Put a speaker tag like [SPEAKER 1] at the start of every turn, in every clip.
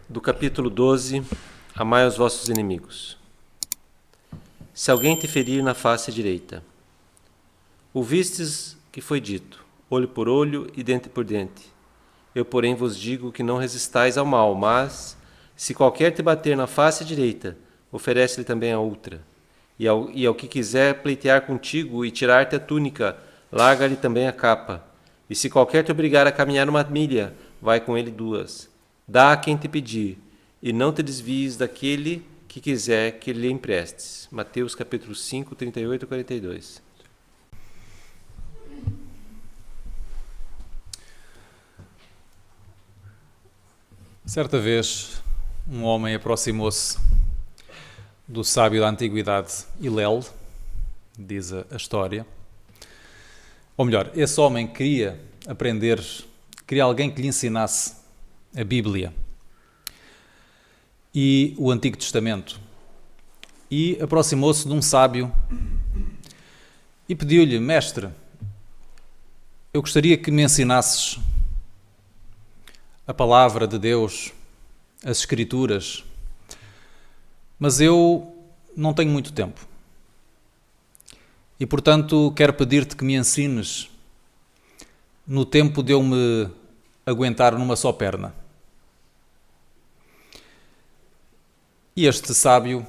[SPEAKER 1] Do capítulo 12, Amai os vossos inimigos. Se alguém te ferir na face direita, ouvistes que foi dito, olho por olho e dente por dente. Eu, porém, vos digo que não resistais ao mal, mas, se qualquer te bater na face direita, oferece-lhe também a outra. E ao que quiser pleitear contigo e tirar-te a túnica, larga-lhe também a capa. E se qualquer te obrigar a caminhar 1 milha, vai com ele 2. Dá a quem te pedir, e não te desvies daquele que quiser que lhe emprestes. Mateus capítulo 5, 38 e 42.
[SPEAKER 2] Certa vez, um homem aproximou-se do sábio da antiguidade Hilel, diz a história. Ou melhor, esse homem queria aprender, queria alguém que lhe ensinasse a Bíblia e o Antigo Testamento. E aproximou-se de um sábio e pediu-lhe: Mestre, eu gostaria que me ensinasses a palavra de Deus, as Escrituras, mas eu não tenho muito tempo. E, portanto, quero pedir-te que me ensines no tempo de eu me aguentar numa só perna. E este sábio,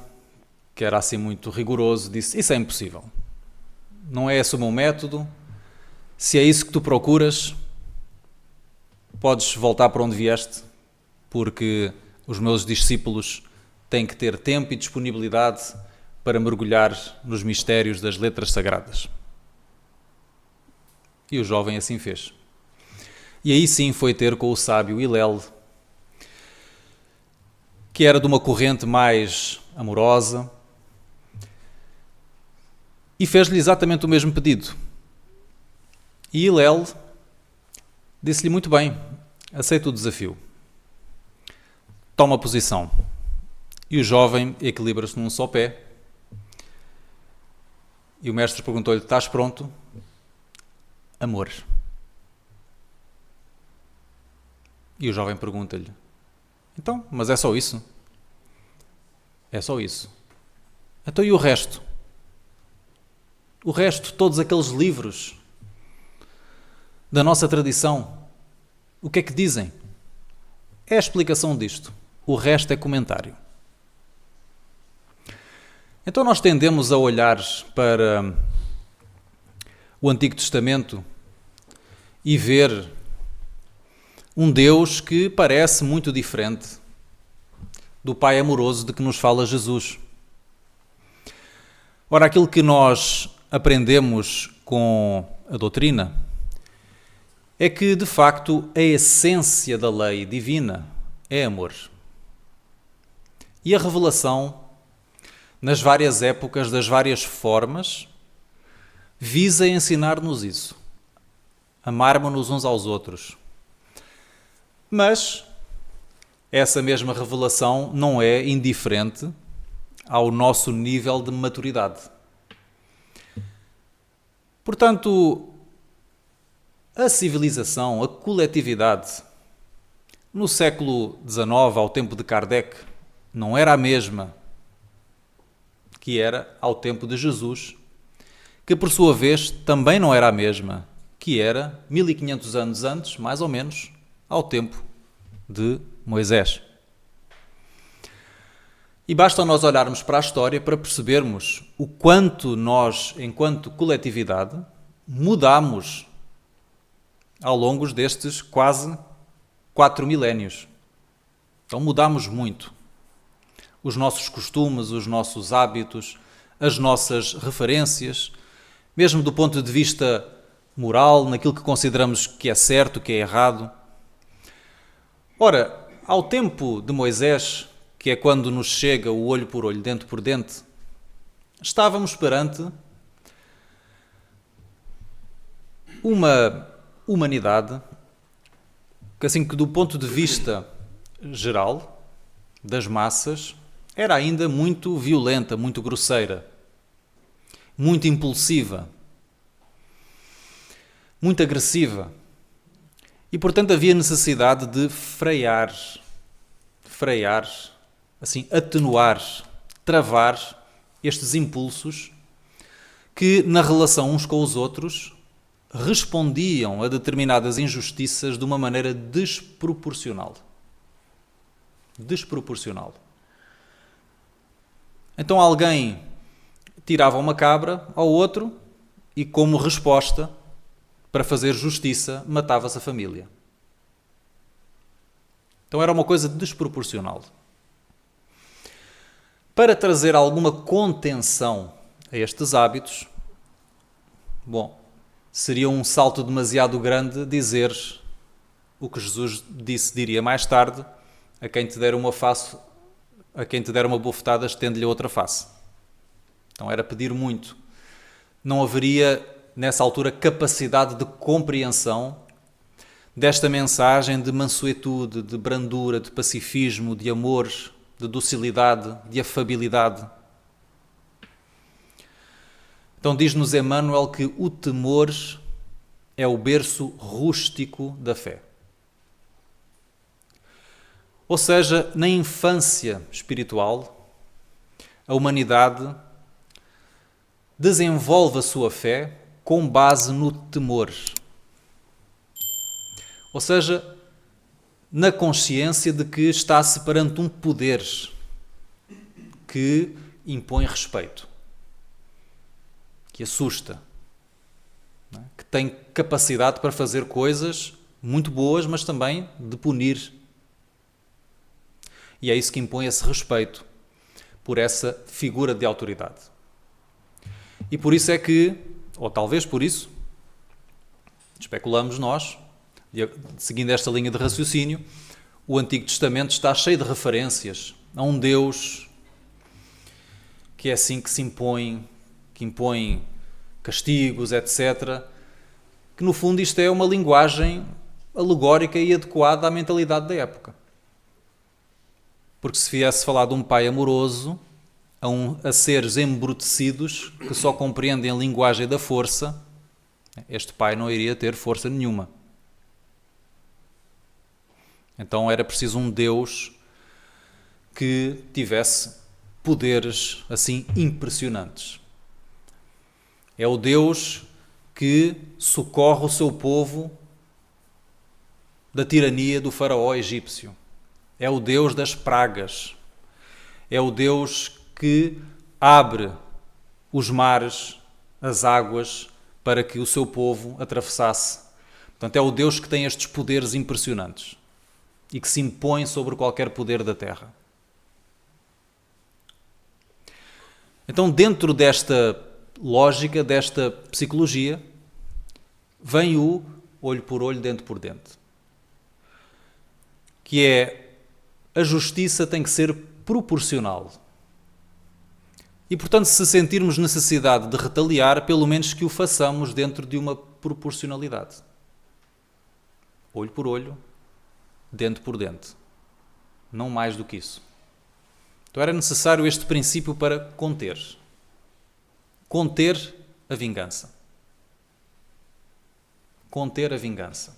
[SPEAKER 2] que era assim muito rigoroso, disse: isso é impossível. Não é esse o meu método. Se é isso que tu procuras, podes voltar para onde vieste, porque os meus discípulos têm que ter tempo e disponibilidade para mergulhar nos mistérios das letras sagradas. E o jovem assim fez. E aí sim foi ter com o sábio Hilel, que era de uma corrente mais amorosa, e fez-lhe exatamente o mesmo pedido. E Hilel disse-lhe: muito bem, aceito o desafio. Toma posição. E o jovem equilibra-se num só pé. E o mestre perguntou-lhe: estás pronto? Amor. E o jovem pergunta-lhe: então, mas é só isso? É só isso. Então e o resto? O resto, todos aqueles livros da nossa tradição, o que é que dizem? É a explicação disto. O resto é comentário. Então nós tendemos a olhar para o Antigo Testamento e ver um Deus que parece muito diferente do Pai amoroso de que nos fala Jesus. Ora, aquilo que nós aprendemos com a doutrina é que, de facto, a essência da lei divina é amor. E a revelação, nas várias épocas, das várias formas, visa ensinar-nos isso. Amarmos-nos uns aos outros. Mas essa mesma revelação não é indiferente ao nosso nível de maturidade. Portanto, a civilização, a coletividade, no século XIX, ao tempo de Kardec, não era a mesma que era ao tempo de Jesus, que por sua vez também não era a mesma que era 1500 anos antes, mais ou menos, ao tempo de Moisés. E basta nós olharmos para a história para percebermos o quanto nós, enquanto coletividade, mudamos ao longo destes quase 4 milénios. Então mudamos muito. Os nossos costumes, os nossos hábitos, as nossas referências, mesmo do ponto de vista moral, naquilo que consideramos que é certo, que é errado. Ora, ao tempo de Moisés, que é quando nos chega o olho por olho, dente por dente, estávamos perante uma humanidade que, assim, que do ponto de vista geral, das massas, era ainda muito violenta, muito grosseira, muito impulsiva, muito agressiva. E, portanto, havia necessidade de frear frear, assim, atenuar, travar estes impulsos que, na relação uns com os outros, respondiam a determinadas injustiças de uma maneira desproporcional. Desproporcional. Então alguém tirava uma cabra ao outro e, como resposta, para fazer justiça, matava-se a família. Então era uma coisa desproporcional. Para trazer alguma contenção a estes hábitos, seria um salto demasiado grande dizer o que Jesus diria mais tarde: a quem te der uma face, a quem te der uma bofetada, estende-lhe outra face. Então era pedir muito. Não haveria, nessa altura, capacidade de compreensão desta mensagem de mansuetude, de brandura, de pacifismo, de amor, de docilidade, de afabilidade. Então diz-nos Emmanuel que o temor é o berço rústico da fé. Ou seja, na infância espiritual, a humanidade desenvolve a sua fé com base no temor. Ou seja, na consciência de que está-se perante um poder que impõe respeito, que assusta, que tem capacidade para fazer coisas muito boas, mas também de punir. E é isso que impõe esse respeito por essa figura de autoridade. E por isso é que, ou talvez por isso, especulamos nós, seguindo esta linha de raciocínio, o Antigo Testamento está cheio de referências a um Deus que é assim que se impõe, que impõe castigos, etc. Que no fundo isto é uma linguagem alegórica e adequada à mentalidade da época. Porque se viesse falar de um pai amoroso a seres embrutecidos que só compreendem a linguagem da força, este pai não iria ter força nenhuma. Então era preciso um Deus que tivesse poderes assim impressionantes. É o Deus que socorre o seu povo da tirania do faraó egípcio. É o Deus das pragas. É o Deus que abre os mares, as águas, para que o seu povo atravessasse. Portanto, é o Deus que tem estes poderes impressionantes e que se impõe sobre qualquer poder da terra. Então, dentro desta lógica, desta psicologia, vem o olho por olho, dente por dente. Que é, a justiça tem que ser proporcional. E, portanto, se sentirmos necessidade de retaliar, pelo menos que o façamos dentro de uma proporcionalidade. Olho por olho, dente por dente. Não mais do que isso. Então era necessário este princípio para conter. Conter a vingança. Conter a vingança.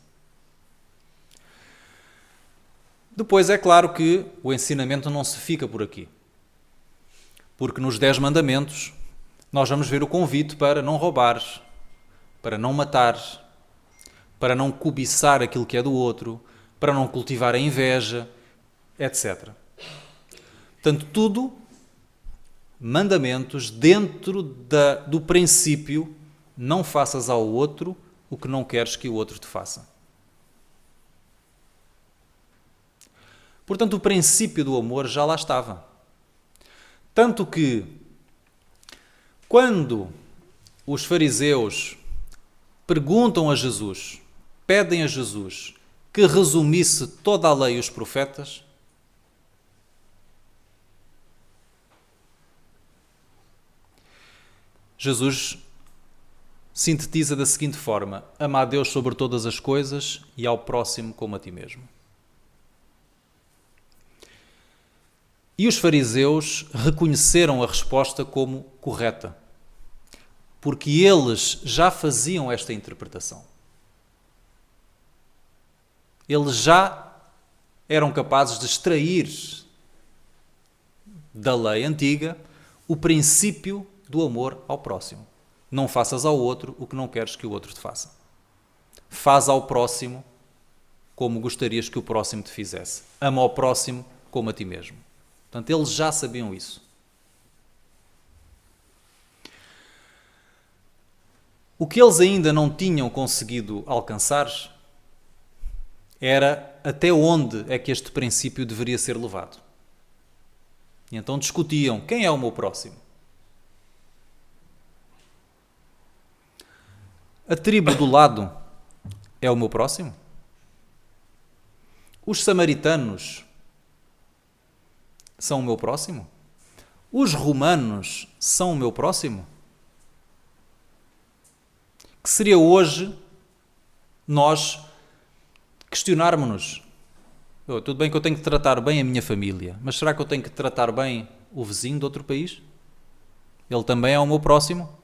[SPEAKER 2] Depois é claro que o ensinamento não se fica por aqui. Porque nos 10 mandamentos nós vamos ver o convite para não roubar, para não matar, para não cobiçar aquilo que é do outro, para não cultivar a inveja, etc. Portanto, tudo mandamentos dentro do princípio: não faças ao outro o que não queres que o outro te faça. Portanto, o princípio do amor já lá estava. Tanto que, quando os fariseus perguntam a Jesus, pedem a Jesus que resumisse toda a lei e os profetas, Jesus sintetiza da seguinte forma: ama a Deus sobre todas as coisas e ao próximo como a ti mesmo. E os fariseus reconheceram a resposta como correta, porque eles já faziam esta interpretação. Eles já eram capazes de extrair da lei antiga o princípio do amor ao próximo. Não faças ao outro o que não queres que o outro te faça. Faz ao próximo como gostarias que o próximo te fizesse. Ama ao próximo como a ti mesmo. Portanto, eles já sabiam isso. O que eles ainda não tinham conseguido alcançar era até onde é que este princípio deveria ser levado. E então discutiam: quem é o meu próximo? A tribo do lado é o meu próximo? Os samaritanos são o meu próximo? Os romanos são o meu próximo? Que seria hoje nós questionarmos-nos: tudo bem que eu tenho que tratar bem a minha família, mas será que eu tenho que tratar bem o vizinho de outro país? Ele também é o meu próximo?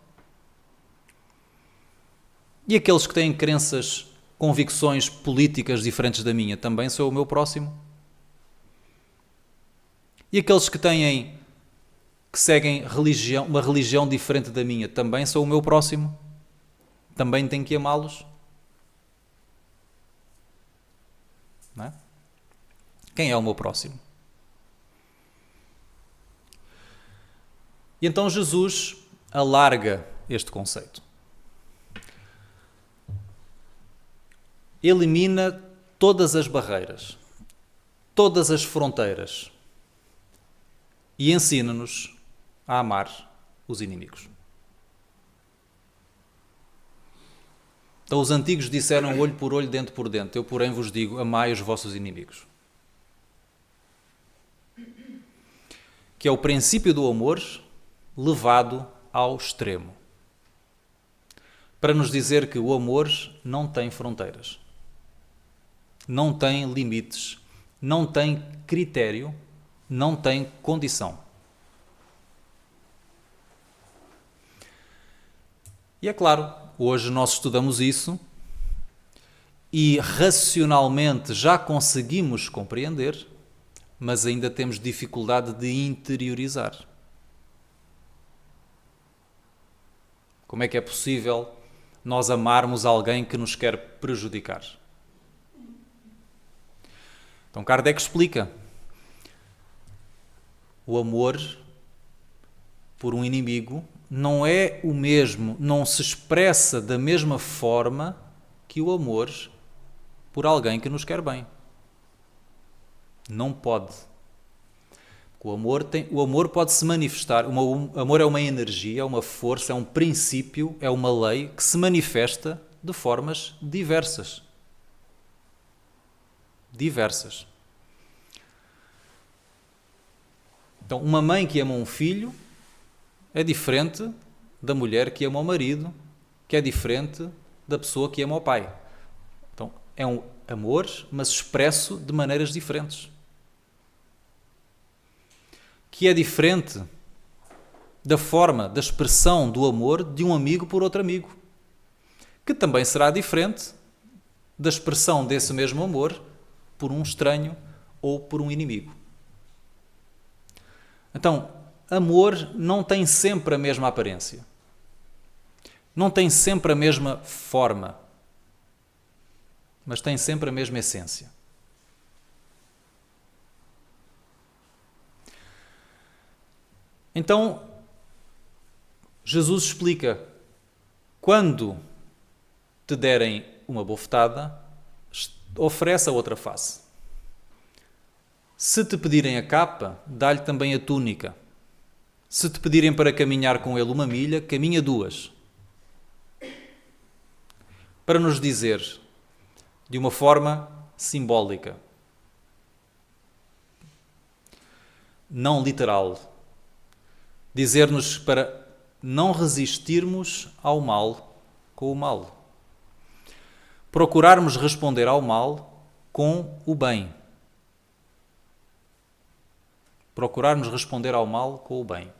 [SPEAKER 2] E aqueles que têm crenças, convicções políticas diferentes da minha, também são o meu próximo? E aqueles que seguem uma religião diferente da minha, também são o meu próximo? Também tenho que amá-los? Não é? Quem é o meu próximo? E então Jesus alarga este conceito. Elimina todas as barreiras, todas as fronteiras e ensina-nos a amar os inimigos. Então os antigos disseram olho por olho, dente por dente. Eu, porém, vos digo, amai os vossos inimigos. Que é o princípio do amor levado ao extremo. Para nos dizer que o amor não tem fronteiras. Não tem limites, não tem critério, não tem condição. E é claro, hoje nós estudamos isso e racionalmente já conseguimos compreender, mas ainda temos dificuldade de interiorizar. Como é que é possível nós amarmos alguém que nos quer prejudicar? Então Kardec explica: o amor por um inimigo não é o mesmo, não se expressa da mesma forma que o amor por alguém que nos quer bem. Não pode. O amor pode se manifestar. O amor é uma energia, é uma força, é um princípio, é uma lei que se manifesta de formas diversas. Diversas. Então, uma mãe que ama um filho é diferente da mulher que ama o marido, que é diferente da pessoa que ama o pai. Então, é um amor, mas expresso de maneiras diferentes. Que é diferente da forma, da expressão do amor de um amigo por outro amigo. Que também será diferente da expressão desse mesmo amor por um estranho ou por um inimigo. Então, amor não tem sempre a mesma aparência. Não tem sempre a mesma forma. Mas tem sempre a mesma essência. Então, Jesus explica: quando te derem uma bofetada, oferece a outra face. Se te pedirem a capa, dá-lhe também a túnica. Se te pedirem para caminhar com ele 1 milha, caminha 2. Para nos dizer, de uma forma simbólica, não literal, dizer-nos para não resistirmos ao mal com o mal. Procurarmos responder ao mal com o bem. Procurarmos responder ao mal com o bem.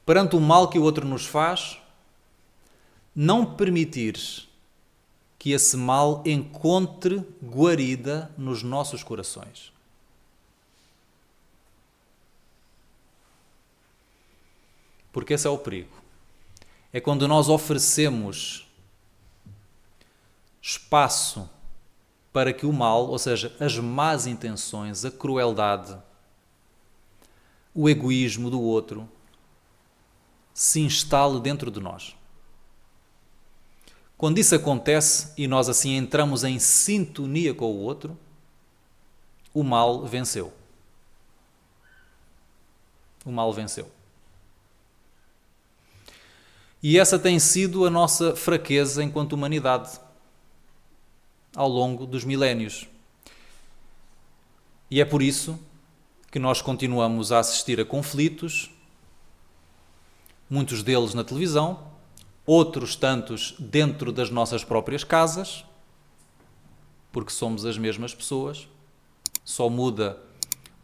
[SPEAKER 2] Perante o mal que o outro nos faz, não permitir que esse mal encontre guarida nos nossos corações. Porque esse é o perigo. É quando nós oferecemos espaço para que o mal, ou seja, as más intenções, a crueldade, o egoísmo do outro, se instale dentro de nós. Quando isso acontece e nós assim entramos em sintonia com o outro, o mal venceu. O mal venceu. E essa tem sido a nossa fraqueza enquanto humanidade ao longo dos milénios. E é por isso que nós continuamos a assistir a conflitos, muitos deles na televisão, outros tantos dentro das nossas próprias casas, porque somos as mesmas pessoas, só muda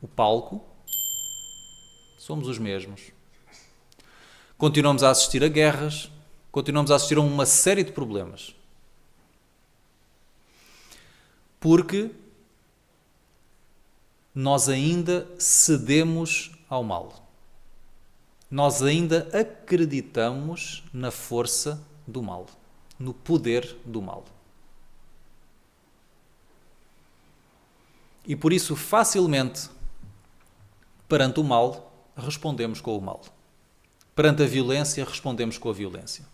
[SPEAKER 2] o palco, somos os mesmos. Continuamos a assistir a guerras, continuamos a assistir a uma série de problemas. Porque nós ainda cedemos ao mal. Nós ainda acreditamos na força do mal, no poder do mal. E por isso, facilmente, perante o mal, respondemos com o mal. Perante a violência, respondemos com a violência.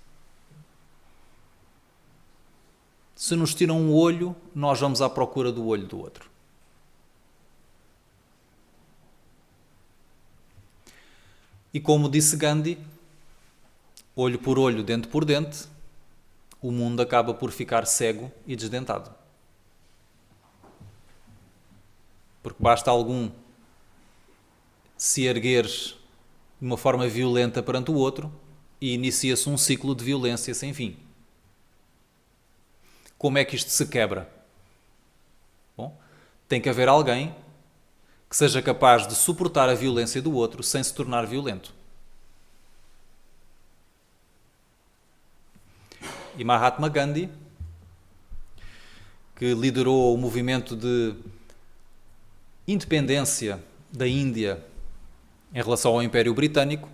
[SPEAKER 2] Se nos tiram um olho, nós vamos à procura do olho do outro. E como disse Gandhi, olho por olho, dente por dente, o mundo acaba por ficar cego e desdentado. Porque basta algum se erguer de uma forma violenta perante o outro e inicia-se um ciclo de violência sem fim. Como é que isto se quebra? Bom, tem que haver alguém que seja capaz de suportar a violência do outro sem se tornar violento. E Mahatma Gandhi, que liderou o movimento de independência da Índia em relação ao Império Britânico,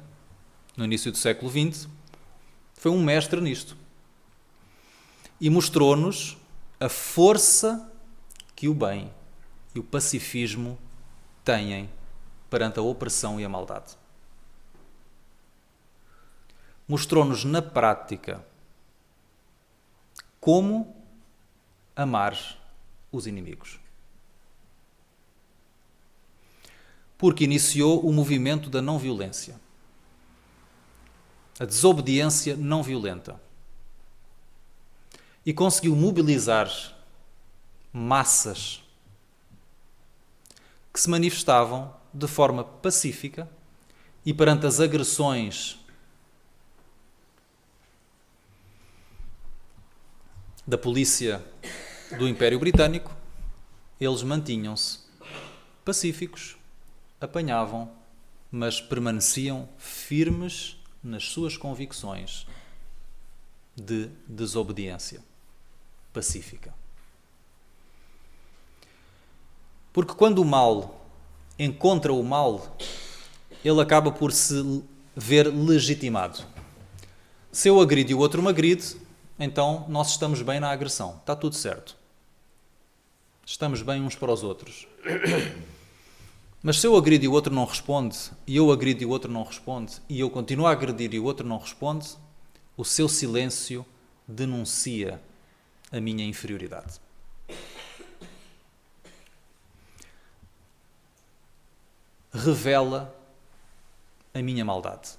[SPEAKER 2] no início do século XX, foi um mestre nisto. E mostrou-nos a força que o bem e o pacifismo têm perante a opressão e a maldade. Mostrou-nos na prática como amar os inimigos. Porque iniciou o movimento da não-violência. A desobediência não violenta. E conseguiu mobilizar massas que se manifestavam de forma pacífica e perante as agressões da polícia do Império Britânico, eles mantinham-se pacíficos, apanhavam, mas permaneciam firmes nas suas convicções de desobediência pacífica. Porque quando o mal encontra o mal, ele acaba por se ver legitimado. Se eu agrido e o outro me agride, então nós estamos bem na agressão. Está tudo certo. Estamos bem uns para os outros. Mas se eu agrido e o outro não responde, e eu agrido e o outro não responde, e eu continuo a agredir e o outro não responde, o seu silêncio denuncia a minha inferioridade. Revela a minha maldade.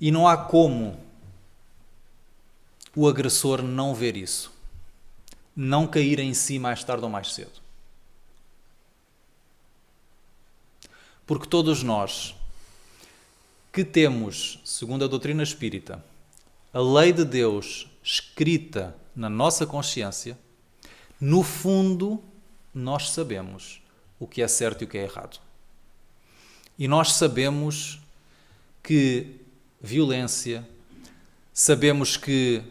[SPEAKER 2] E não há como o agressor não ver isso, não cair em si mais tarde ou mais cedo. Porque todos nós que temos, segundo a doutrina espírita, a lei de Deus escrita na nossa consciência, no fundo nós sabemos o que é certo e o que é errado. E nós sabemos que violência, Sabemos que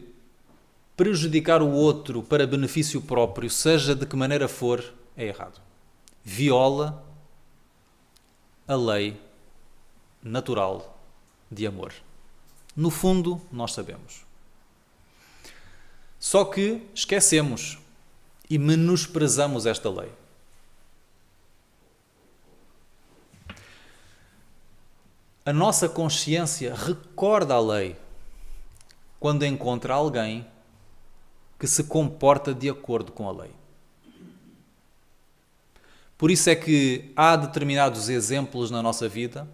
[SPEAKER 2] prejudicar o outro para benefício próprio, seja de que maneira for, é errado. Viola a lei natural de amor. No fundo, nós sabemos. Só que esquecemos e menosprezamos esta lei. A nossa consciência recorda a lei quando encontra alguém que se comporta de acordo com a lei. Por isso é que há determinados exemplos na nossa vida,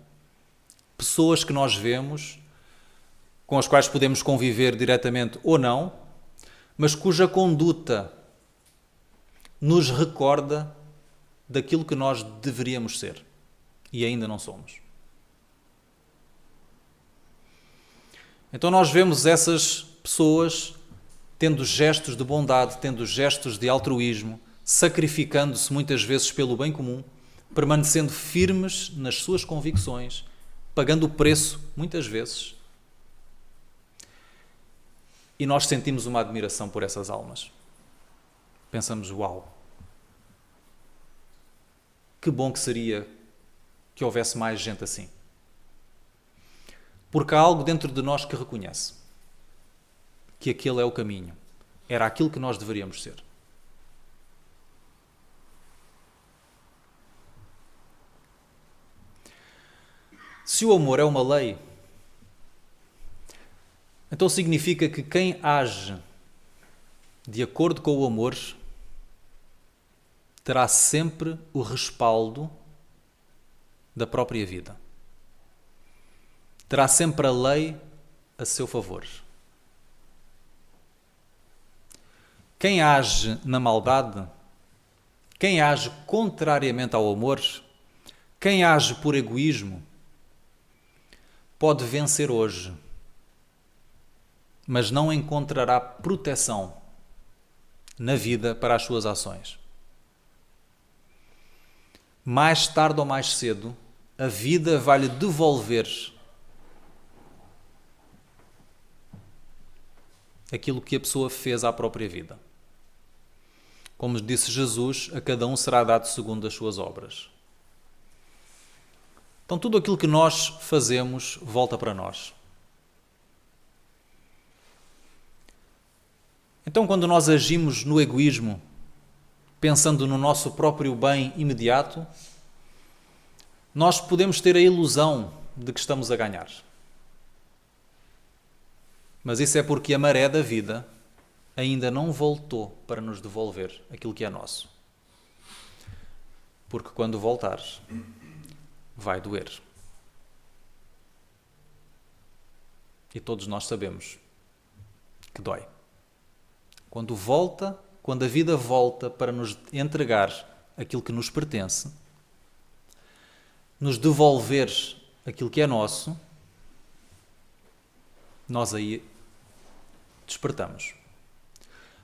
[SPEAKER 2] pessoas que nós vemos, com as quais podemos conviver diretamente ou não, mas cuja conduta nos recorda daquilo que nós deveríamos ser e ainda não somos. Então nós vemos essas pessoas tendo gestos de bondade, tendo gestos de altruísmo, sacrificando-se muitas vezes pelo bem comum, permanecendo firmes nas suas convicções, pagando o preço, muitas vezes. E nós sentimos uma admiração por essas almas. Pensamos, uau, que bom que seria que houvesse mais gente assim. Porque há algo dentro de nós que reconhece que aquele é o caminho. Era aquilo que nós deveríamos ser. Se o amor é uma lei, então significa que quem age de acordo com o amor terá sempre o respaldo da própria vida. Terá sempre a lei a seu favor. Quem age na maldade, quem age contrariamente ao amor, quem age por egoísmo, pode vencer hoje, mas não encontrará proteção na vida para as suas ações. Mais tarde ou mais cedo, a vida vai-lhe devolver aquilo que a pessoa fez à própria vida. Como disse Jesus, a cada um será dado segundo as suas obras. Então tudo aquilo que nós fazemos volta para nós. Então quando nós agimos no egoísmo, pensando no nosso próprio bem imediato, nós podemos ter a ilusão de que estamos a ganhar. Mas isso é porque a maré da vida ainda não voltou para nos devolver aquilo que é nosso. Porque quando voltar, vai doer. E todos nós sabemos que dói. Quando a vida volta para nos entregar aquilo que nos pertence, nos devolver aquilo que é nosso, nós aí despertamos.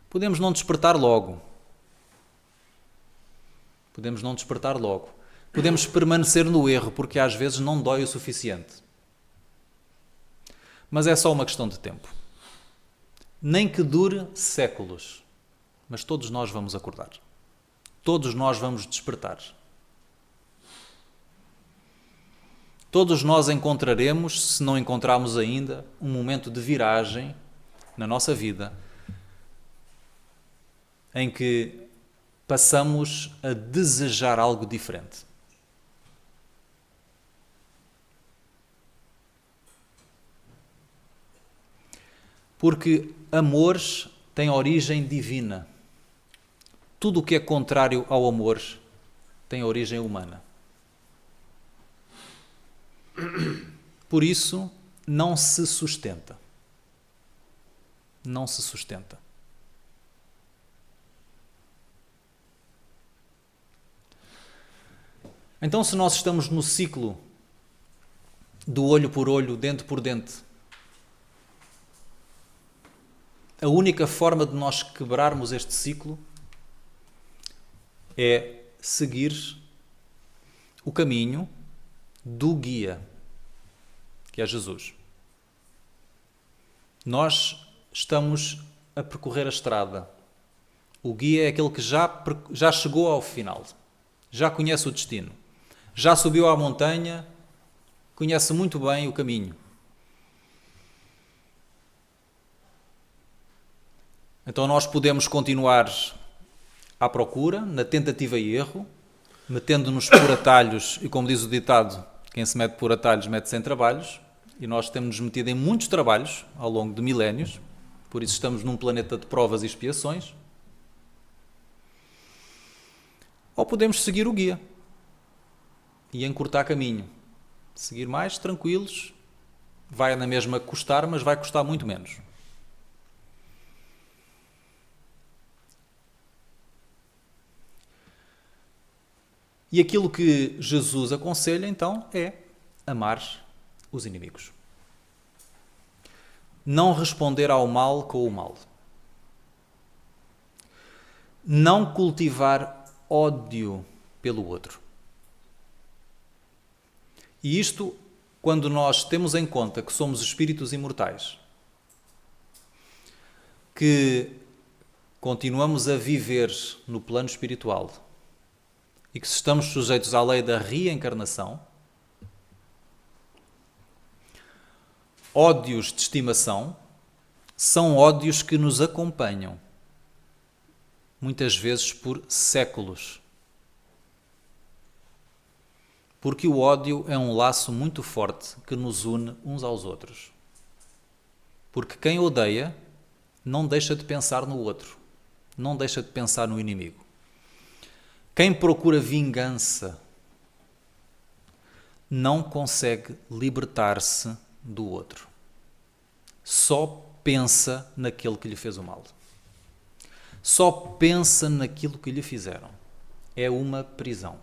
[SPEAKER 2] Podemos não despertar logo. Podemos permanecer no erro, porque às vezes não dói o suficiente. Mas é só uma questão de tempo. Nem que dure séculos. Mas todos nós vamos acordar. Todos nós vamos despertar. Todos nós encontraremos, se não encontrarmos ainda, um momento de viragem na nossa vida em que passamos a desejar algo diferente. Porque amor tem origem divina. Tudo o que é contrário ao amor tem origem humana. Por isso, não se sustenta. Não se sustenta. Então, se nós estamos no ciclo do olho por olho, dente por dente, a única forma de nós quebrarmos este ciclo é seguir o caminho do guia, que é Jesus. Nós estamos a percorrer a estrada. O guia é aquele que já chegou ao final, já conhece o destino, já subiu à montanha, conhece muito bem o caminho. Então nós podemos continuar à procura, na tentativa e erro, metendo-nos por atalhos, e como diz o ditado, quem se mete por atalhos mete-se em trabalhos, e nós temos-nos metido em muitos trabalhos ao longo de milénios, por isso estamos num planeta de provas e expiações. Ou podemos seguir o guia e encurtar caminho, seguir mais tranquilos, vai na mesma custar, mas vai custar muito menos. E aquilo que Jesus aconselha, então, é amar os inimigos. Não responder ao mal com o mal. Não cultivar ódio pelo outro. E isto, quando nós temos em conta que somos espíritos imortais, que continuamos a viver no plano espiritual, e que estamos sujeitos à lei da reencarnação, ódios de estimação são ódios que nos acompanham, muitas vezes por séculos. Porque o ódio é um laço muito forte que nos une uns aos outros. Porque quem odeia não deixa de pensar no outro, não deixa de pensar no inimigo. Quem procura vingança não consegue libertar-se do outro. Só pensa naquele que lhe fez o mal. Só pensa naquilo que lhe fizeram. É uma prisão.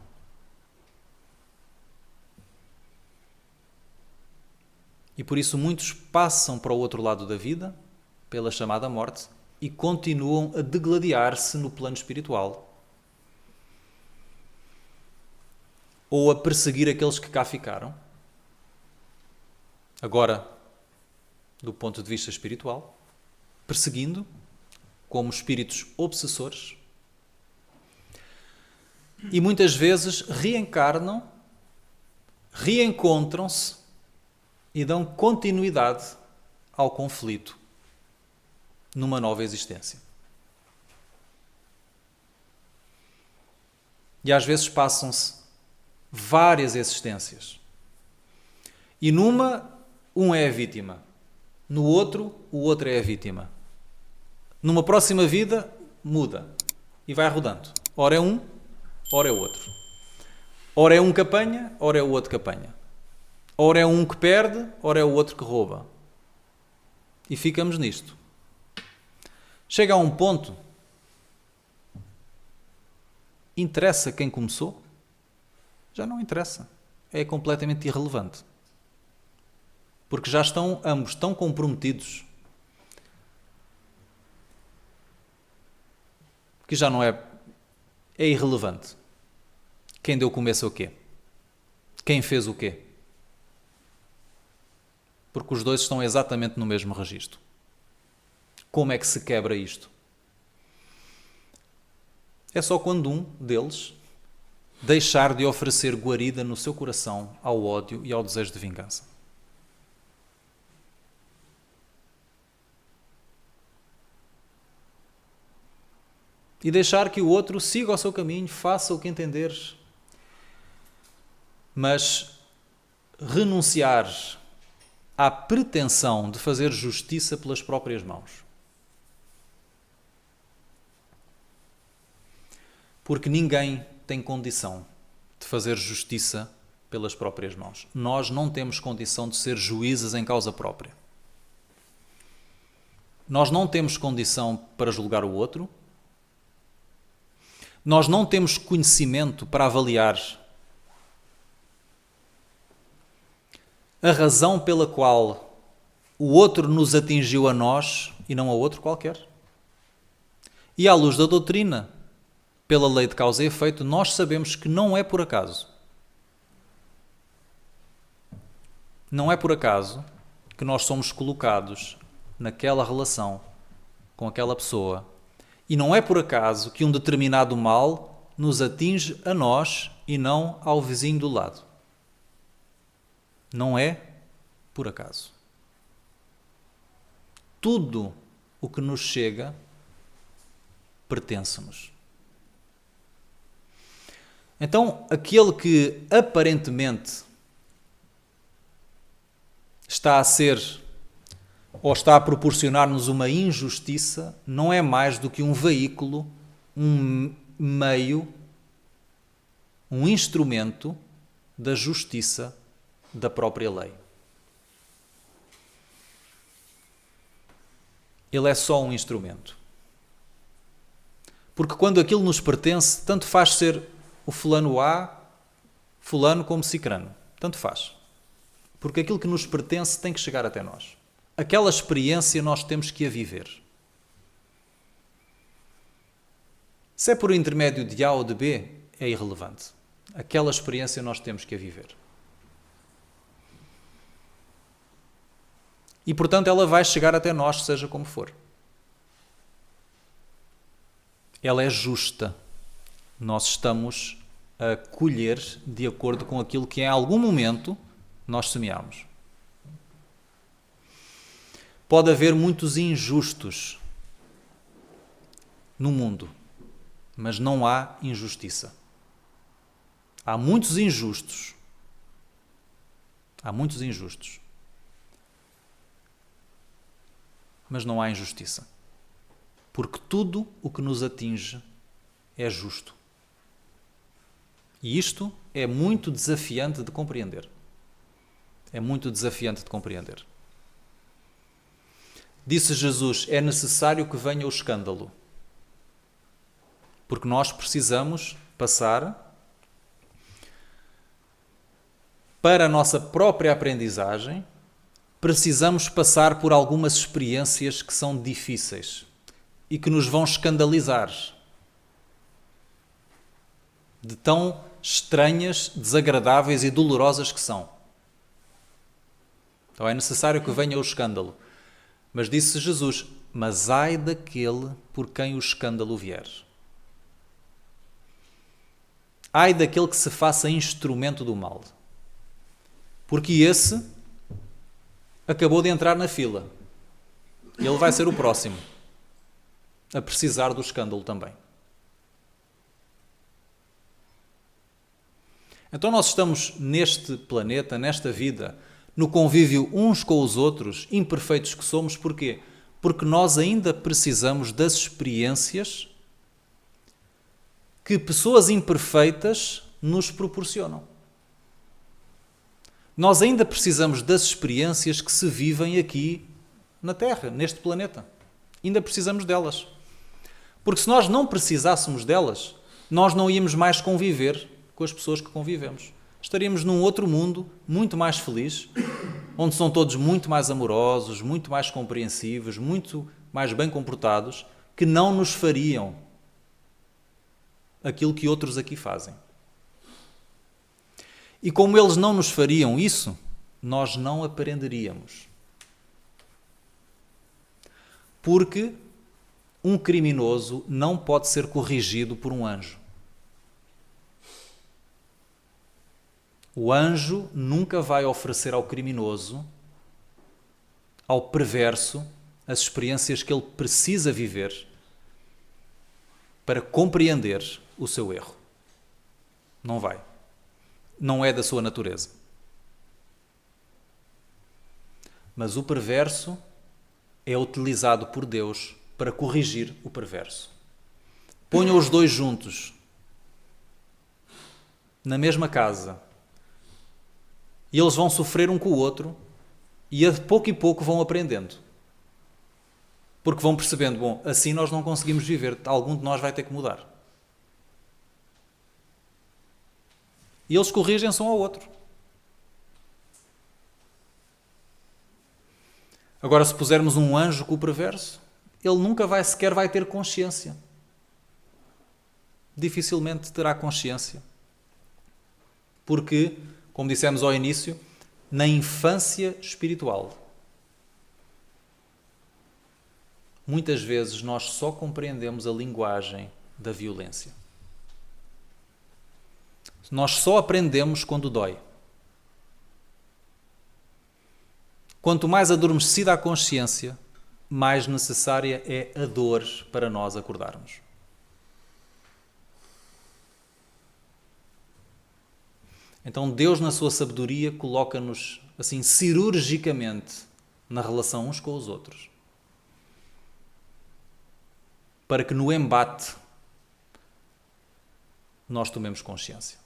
[SPEAKER 2] E por isso muitos passam para o outro lado da vida, pela chamada morte, e continuam a degladiar-se no plano espiritual. Ou a perseguir aqueles que cá ficaram. Agora, do ponto de vista espiritual, perseguindo como espíritos obsessores. E muitas vezes reencarnam, reencontram-se e dão continuidade ao conflito numa nova existência. E às vezes passam-se várias existências. E numa, um é a vítima. No outro, o outro é a vítima. Numa próxima vida, muda. E vai rodando. Ora é um, ora é o outro. Ora é um que apanha, ora é o outro que apanha. Ora é um que perde, ora é o outro que rouba. E ficamos nisto. Chega a um ponto, interessa quem começou? Já não interessa. É completamente irrelevante. Porque já estão ambos tão comprometidos que já não é irrelevante. Quem deu começo ao quê? Quem fez o quê? Porque os dois estão exatamente no mesmo registro. Como é que se quebra isto? É só quando um deles deixar de oferecer guarida no seu coração ao ódio e ao desejo de vingança. E deixar que o outro siga o seu caminho, faça o que entender, mas renunciar à pretensão de fazer justiça pelas próprias mãos. Porque ninguém tem condição de fazer justiça pelas próprias mãos. Nós não temos condição de ser juízes em causa própria. Nós não temos condição para julgar o outro. Nós não temos conhecimento para avaliar a razão pela qual o outro nos atingiu a nós e não a outro qualquer. E à luz da doutrina, pela lei de causa e efeito, nós sabemos que não é por acaso. Não é por acaso que nós somos colocados naquela relação com aquela pessoa. E não é por acaso que um determinado mal nos atinge a nós e não ao vizinho do lado. Não é por acaso. Tudo o que nos chega pertence-nos. Então, aquele que aparentemente está a ser ou está a proporcionar-nos uma injustiça, não é mais do que um veículo, um meio, um instrumento da justiça da própria lei. Ele é só um instrumento. Porque quando aquilo nos pertence, tanto faz ser o fulano A, fulano como cicrano. Tanto faz. Porque aquilo que nos pertence tem que chegar até nós. Aquela experiência nós temos que a viver. Se é por intermédio de A ou de B, é irrelevante. Aquela experiência nós temos que a viver. E, portanto, ela vai chegar até nós, seja como for. Ela é justa. Nós estamos a colher de acordo com aquilo que em algum momento nós semeamos. Pode haver muitos injustos no mundo, mas não há injustiça. Há muitos injustos. Há muitos injustos. Mas não há injustiça. Porque tudo o que nos atinge é justo. E isto é muito desafiante de compreender. É muito desafiante de compreender. Disse Jesus, é necessário que venha o escândalo. Porque nós precisamos passar para a nossa própria aprendizagem, precisamos passar por algumas experiências que são difíceis e que nos vão escandalizar. De tão estranhas, desagradáveis e dolorosas que são. Então é necessário que venha o escândalo. Mas disse Jesus, mas ai daquele por quem o escândalo vier. Ai daquele que se faça instrumento do mal. Porque esse acabou de entrar na fila. Ele vai ser o próximo a precisar do escândalo também. Então nós estamos neste planeta, nesta vida, no convívio uns com os outros, imperfeitos que somos, porquê? Porque nós ainda precisamos das experiências que pessoas imperfeitas nos proporcionam. Nós ainda precisamos das experiências que se vivem aqui na Terra, neste planeta. Ainda precisamos delas. Porque se nós não precisássemos delas, nós não íamos mais conviver com as pessoas que convivemos. Estaríamos num outro mundo, muito mais feliz, onde são todos muito mais amorosos, muito mais compreensivos, muito mais bem comportados, que não nos fariam aquilo que outros aqui fazem. E como eles não nos fariam isso, nós não aprenderíamos. Porque um criminoso não pode ser corrigido por um anjo. O anjo nunca vai oferecer ao criminoso, ao perverso, as experiências que ele precisa viver para compreender o seu erro. Não vai. Não é da sua natureza. Mas o perverso é utilizado por Deus para corrigir o perverso. Ponham os dois juntos na mesma casa e eles vão sofrer um com o outro e a pouco e pouco vão aprendendo. Porque vão percebendo, bom, assim nós não conseguimos viver, algum de nós vai ter que mudar. E eles corrigem-se um ao outro. Agora, se pusermos um anjo com o perverso, ele nunca sequer vai ter consciência. Dificilmente terá consciência. Porque, como dissemos ao início, na infância espiritual, muitas vezes nós só compreendemos a linguagem da violência. Nós só aprendemos quando dói. Quanto mais adormecida a consciência, mais necessária é a dor para nós acordarmos. Então Deus, na sua sabedoria, coloca-nos assim cirurgicamente na relação uns com os outros, para que no embate nós tomemos consciência.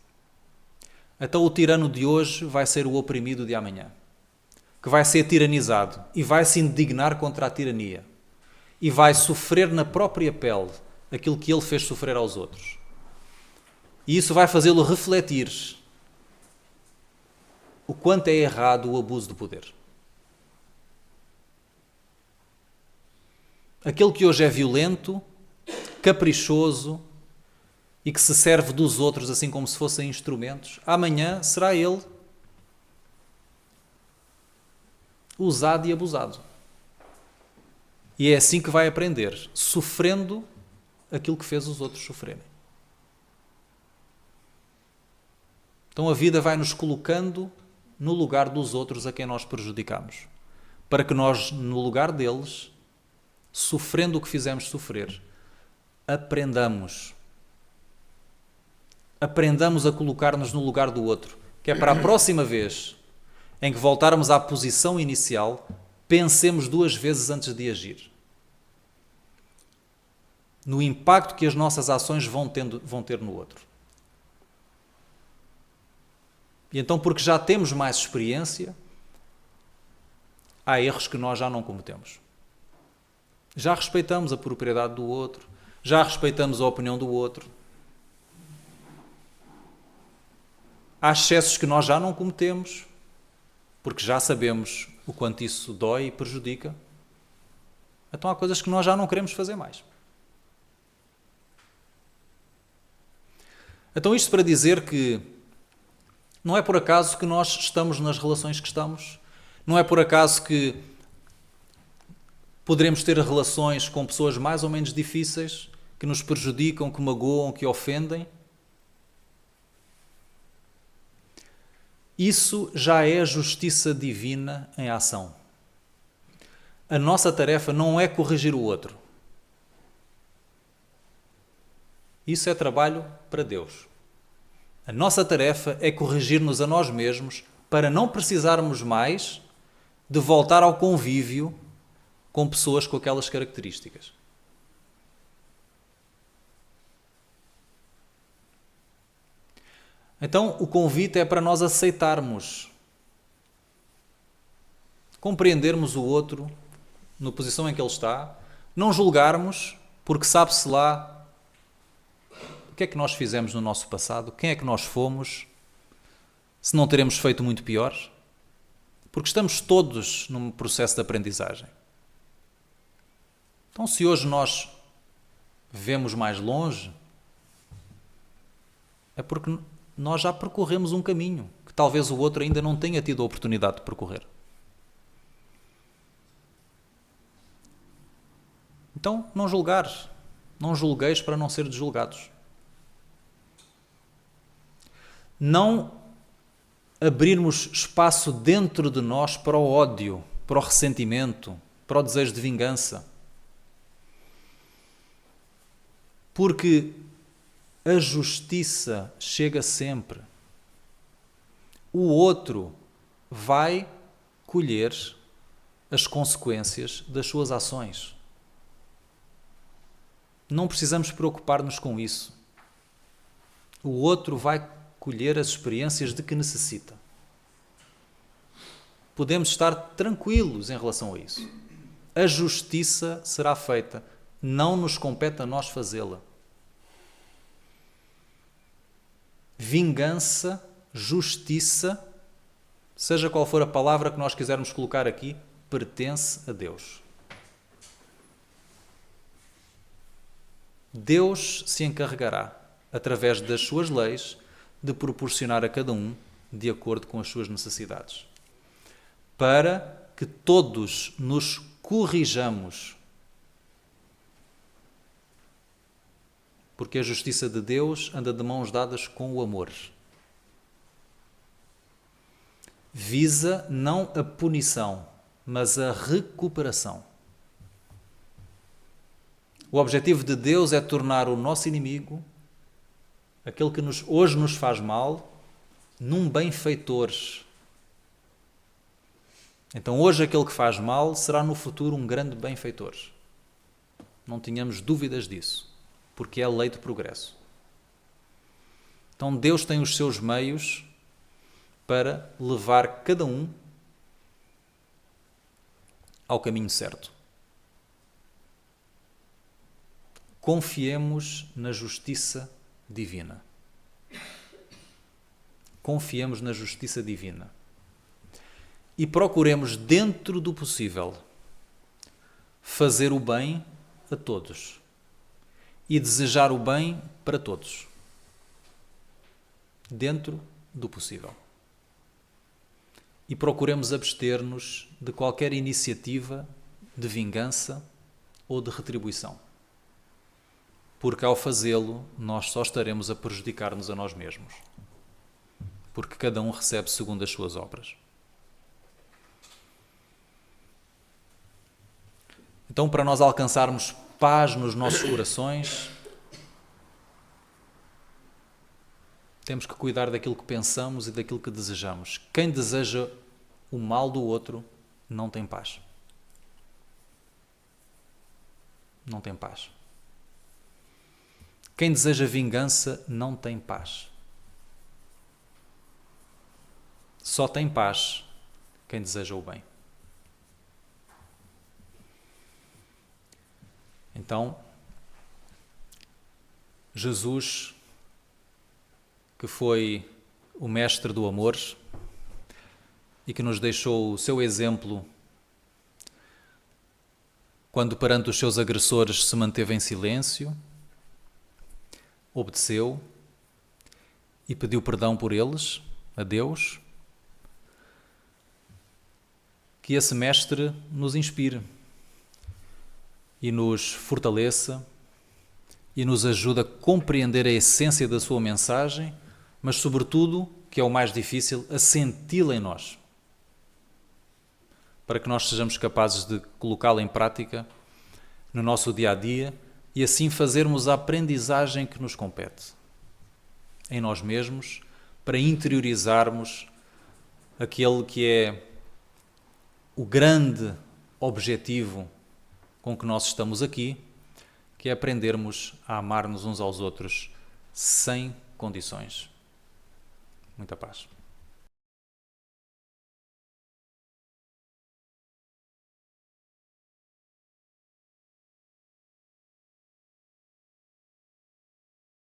[SPEAKER 2] Então o tirano de hoje vai ser o oprimido de amanhã, que vai ser tiranizado e vai se indignar contra a tirania e vai sofrer na própria pele aquilo que ele fez sofrer aos outros. E isso vai fazê-lo refletir o quanto é errado o abuso do poder. Aquele que hoje é violento, caprichoso e que se serve dos outros assim como se fossem instrumentos, amanhã será ele usado e abusado. E é assim que vai aprender, sofrendo aquilo que fez os outros sofrerem. Então a vida vai nos colocando no lugar dos outros a quem nós prejudicamos, para que nós, no lugar deles, sofrendo o que fizemos sofrer, aprendamos a colocar-nos no lugar do outro, que é para a próxima vez em que voltarmos à posição inicial, pensemos 2 vezes antes de agir. No impacto que as nossas ações vão ter no outro. E então, porque já temos mais experiência, há erros que nós já não cometemos. Já respeitamos a propriedade do outro, já respeitamos a opinião do outro. Há excessos que nós já não cometemos, porque já sabemos o quanto isso dói e prejudica. Então há coisas que nós já não queremos fazer mais. Então isto para dizer que não é por acaso que nós estamos nas relações que estamos, não é por acaso que poderemos ter relações com pessoas mais ou menos difíceis, que nos prejudicam, que magoam, que ofendem. Isso já é a justiça divina em ação. A nossa tarefa não é corrigir o outro. Isso é trabalho para Deus. A nossa tarefa é corrigir-nos a nós mesmos para não precisarmos mais de voltar ao convívio com pessoas com aquelas características. Então, o convite é para nós aceitarmos, compreendermos o outro na posição em que ele está, não julgarmos, porque sabe-se lá o que é que nós fizemos no nosso passado, quem é que nós fomos, se não teremos feito muito pior, porque estamos todos num processo de aprendizagem. Então, se hoje nós vemos mais longe, é porque nós já percorremos um caminho que talvez o outro ainda não tenha tido a oportunidade de percorrer. Então, não julgar. Não julgueis para não ser julgados. Não abrirmos espaço dentro de nós para o ódio, para o ressentimento, para o desejo de vingança. Porque a justiça chega sempre. O outro vai colher as consequências das suas ações. Não precisamos preocupar-nos com isso. O outro vai colher as experiências de que necessita. Podemos estar tranquilos em relação a isso. A justiça será feita. Não nos compete a nós fazê-la. Vingança, justiça, seja qual for a palavra que nós quisermos colocar aqui, pertence a Deus. Deus se encarregará, através das suas leis, de proporcionar a cada um de acordo com as suas necessidades, para que todos nos corrijamos porque a justiça de Deus anda de mãos dadas com o amor. Visa não a punição, mas a recuperação. O objetivo de Deus é tornar o nosso inimigo, aquele que hoje nos faz mal, num benfeitor. Então hoje aquele que faz mal será no futuro um grande benfeitor. Não tenhamos dúvidas disso, porque é a lei de progresso. Então Deus tem os seus meios para levar cada um ao caminho certo. Confiemos na justiça divina. Confiemos na justiça divina. E procuremos, dentro do possível, fazer o bem a todos e desejar o bem para todos. Dentro do possível. E procuremos abster-nos de qualquer iniciativa de vingança ou de retribuição. Porque ao fazê-lo, nós só estaremos a prejudicar-nos a nós mesmos. Porque cada um recebe segundo as suas obras. Então, para nós alcançarmos paz nos nossos corações, temos que cuidar daquilo que pensamos e daquilo que desejamos. Quem deseja o mal do outro não tem paz. Não tem paz. Quem deseja vingança não tem paz. Só tem paz quem deseja o bem. Então, Jesus, que foi o mestre do amor e que nos deixou o seu exemplo quando perante os seus agressores se manteve em silêncio, obedeceu e pediu perdão por eles, a Deus, que esse mestre nos inspire e nos fortaleça e nos ajude a compreender a essência da sua mensagem, mas sobretudo, que é o mais difícil, a senti-la em nós, para que nós sejamos capazes de colocá-la em prática no nosso dia-a-dia e assim fazermos a aprendizagem que nos compete em nós mesmos, para interiorizarmos aquele que é o grande objetivo com que nós estamos aqui, que é aprendermos a amar-nos uns aos outros sem condições. Muita paz.